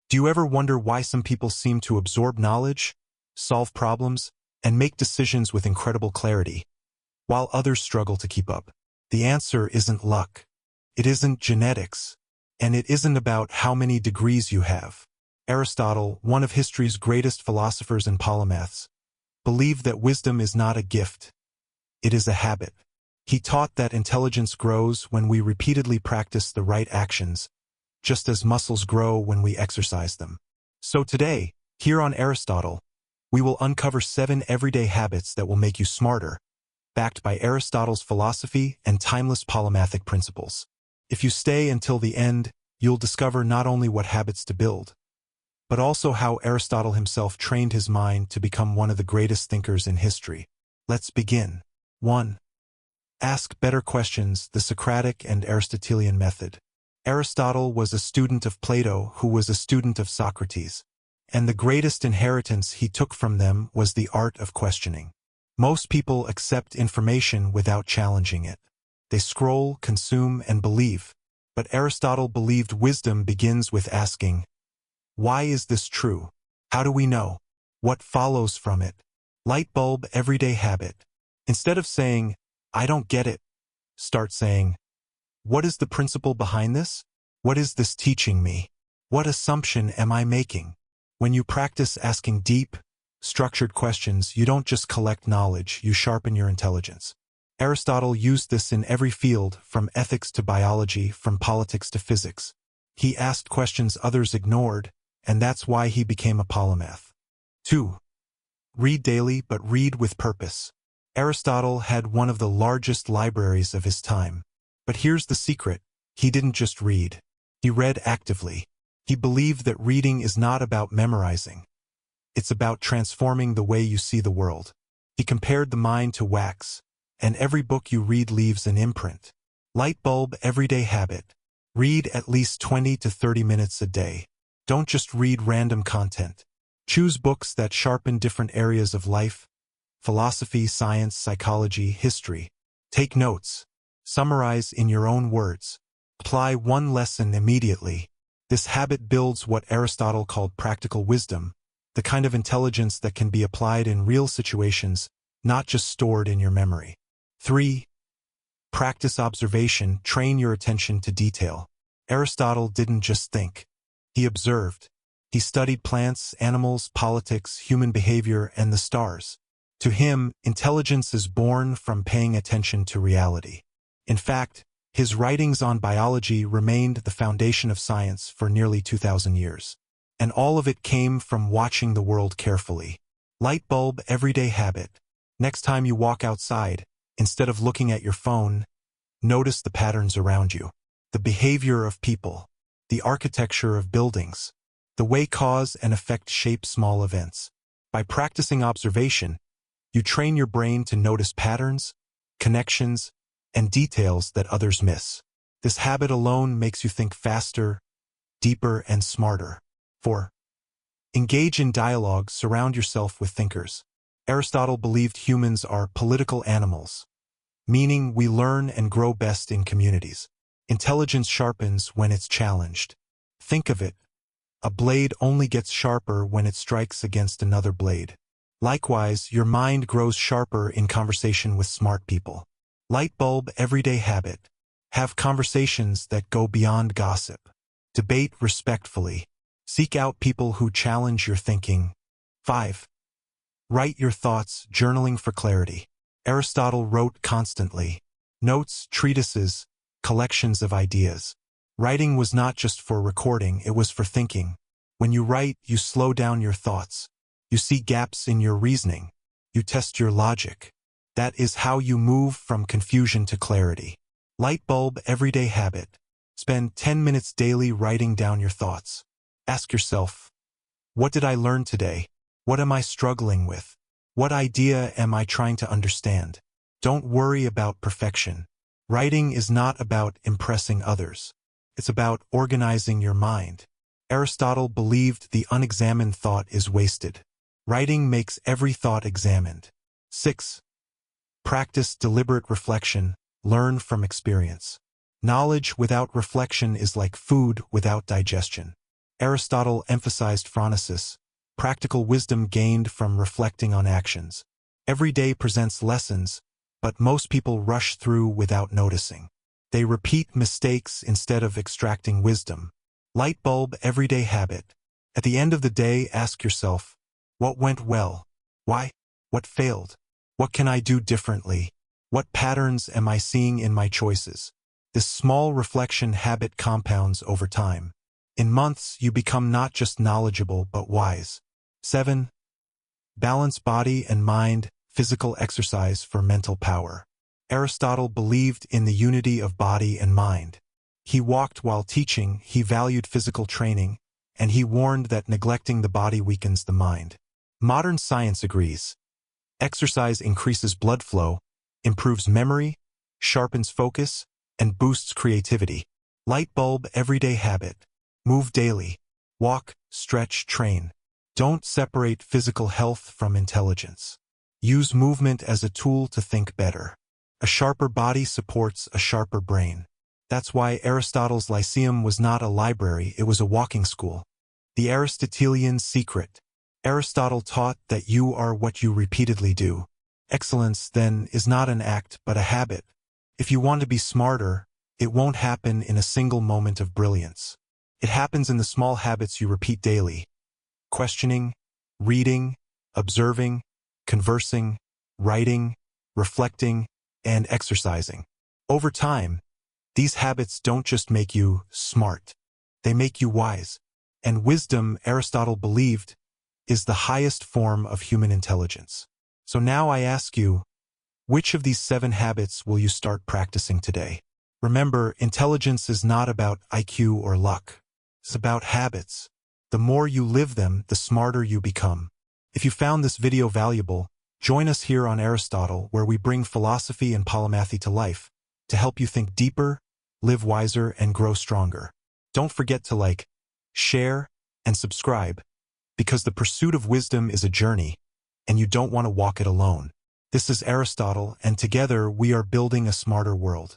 Do you ever wonder why some people seem to absorb knowledge, solve problems, and make decisions with incredible clarity, while others struggle to keep up? The answer isn't luck. It isn't genetics. And it isn't about how many degrees you have. Aristotle, one of history's greatest philosophers and polymaths, believed that wisdom is not a gift. It is a habit. He taught that intelligence grows when we repeatedly practice the right actions, just as muscles grow when we exercise them. So today, here on Aristotle, we will uncover 7 everyday habits that will make you smarter, backed by Aristotle's philosophy and timeless polymathic principles. If you stay until the end, you'll discover not only what habits to build, but also how Aristotle himself trained his mind to become one of the greatest thinkers in history. Let's begin. 1. Ask better questions, the Socratic and Aristotelian method. Aristotle was a student of Plato who was a student of Socrates, and the greatest inheritance he took from them was the art of questioning. Most people accept information without challenging it. They scroll, consume, and believe. But Aristotle believed wisdom begins with asking, why is this true? How do we know? What follows from it? Light bulb everyday habit. Instead of saying, I don't get it, start saying, what is the principle behind this? What is this teaching me? What assumption am I making? When you practice asking deep, structured questions, you don't just collect knowledge, you sharpen your intelligence. Aristotle used this in every field, from ethics to biology, from politics to physics. He asked questions others ignored, and that's why he became a polymath. 2. Read daily, but read with purpose. Aristotle had one of the largest libraries of his time. But here's the secret. He didn't just read. He read actively. He believed that reading is not about memorizing. It's about transforming the way you see the world. He compared the mind to wax, and every book you read leaves an imprint. Light bulb everyday habit. Read at least 20 to 30 minutes a day. Don't just read random content. Choose books that sharpen different areas of life: philosophy, science, psychology, history. Take notes. Summarize in your own words. Apply one lesson immediately. This habit builds what Aristotle called practical wisdom, the kind of intelligence that can be applied in real situations, not just stored in your memory. 3. Practice observation, train your attention to detail. Aristotle didn't just think. He observed. He studied plants, animals, politics, human behavior, and the stars. To him, intelligence is born from paying attention to reality. In fact, his writings on biology remained the foundation of science for nearly 2,000 years. And all of it came from watching the world carefully. Light bulb everyday habit. Next time you walk outside, instead of looking at your phone, notice the patterns around you, the behavior of people, the architecture of buildings, the way cause and effect shape small events. By practicing observation, you train your brain to notice patterns, connections, and details that others miss. This habit alone makes you think faster, deeper, and smarter. 4. Engage in dialogue, surround yourself with thinkers. Aristotle believed humans are political animals, meaning we learn and grow best in communities. Intelligence sharpens when it's challenged. Think of it. A blade only gets sharper when it strikes against another blade. Likewise, your mind grows sharper in conversation with smart people. Light bulb everyday habit. Have conversations that go beyond gossip. Debate respectfully. Seek out people who challenge your thinking. 5. Write your thoughts, journaling for clarity. Aristotle wrote constantly. Notes, treatises, collections of ideas. Writing was not just for recording, it was for thinking. When you write, you slow down your thoughts. You see gaps in your reasoning. You test your logic. That is how you move from confusion to clarity. Light bulb everyday habit. Spend 10 minutes daily writing down your thoughts. Ask yourself, what did I learn today? What am I struggling with? What idea am I trying to understand? Don't worry about perfection. Writing is not about impressing others. It's about organizing your mind. Aristotle believed the unexamined thought is wasted. Writing makes every thought examined. 6. Practice deliberate reflection. Learn from experience. Knowledge without reflection is like food without digestion. Aristotle emphasized phronesis, practical wisdom gained from reflecting on actions. Every day presents lessons, but most people rush through without noticing. They repeat mistakes instead of extracting wisdom. Light bulb everyday habit. At the end of the day, ask yourself, what went well? Why? What failed? What can I do differently? What patterns am I seeing in my choices? This small reflection habit compounds over time. In months, you become not just knowledgeable but wise. 7. Balance body and mind, physical exercise for mental power. Aristotle believed in the unity of body and mind. He walked while teaching, he valued physical training, and he warned that neglecting the body weakens the mind. Modern science agrees. Exercise increases blood flow, improves memory, sharpens focus, and boosts creativity. Light bulb everyday habit. Move daily. Walk, stretch, train. Don't separate physical health from intelligence. Use movement as a tool to think better. A sharper body supports a sharper brain. That's why Aristotle's Lyceum was not a library, it was a walking school. The Aristotelian secret. Aristotle taught that you are what you repeatedly do. Excellence, then, is not an act but a habit. If you want to be smarter, it won't happen in a single moment of brilliance. It happens in the small habits you repeat daily. Questioning, reading, observing, conversing, writing, reflecting, and exercising. Over time, these habits don't just make you smart, they make you wise. And wisdom, Aristotle believed, is the highest form of human intelligence. So now I ask you, which of these 7 habits will you start practicing today? Remember, intelligence is not about IQ or luck. It's about habits. The more you live them, the smarter you become. If you found this video valuable, join us here on Aristotle, where we bring philosophy and polymathy to life to help you think deeper, live wiser, and grow stronger. Don't forget to like, share, and subscribe, because the pursuit of wisdom is a journey, and you don't want to walk it alone. This is Aristotle, and together we are building a smarter world.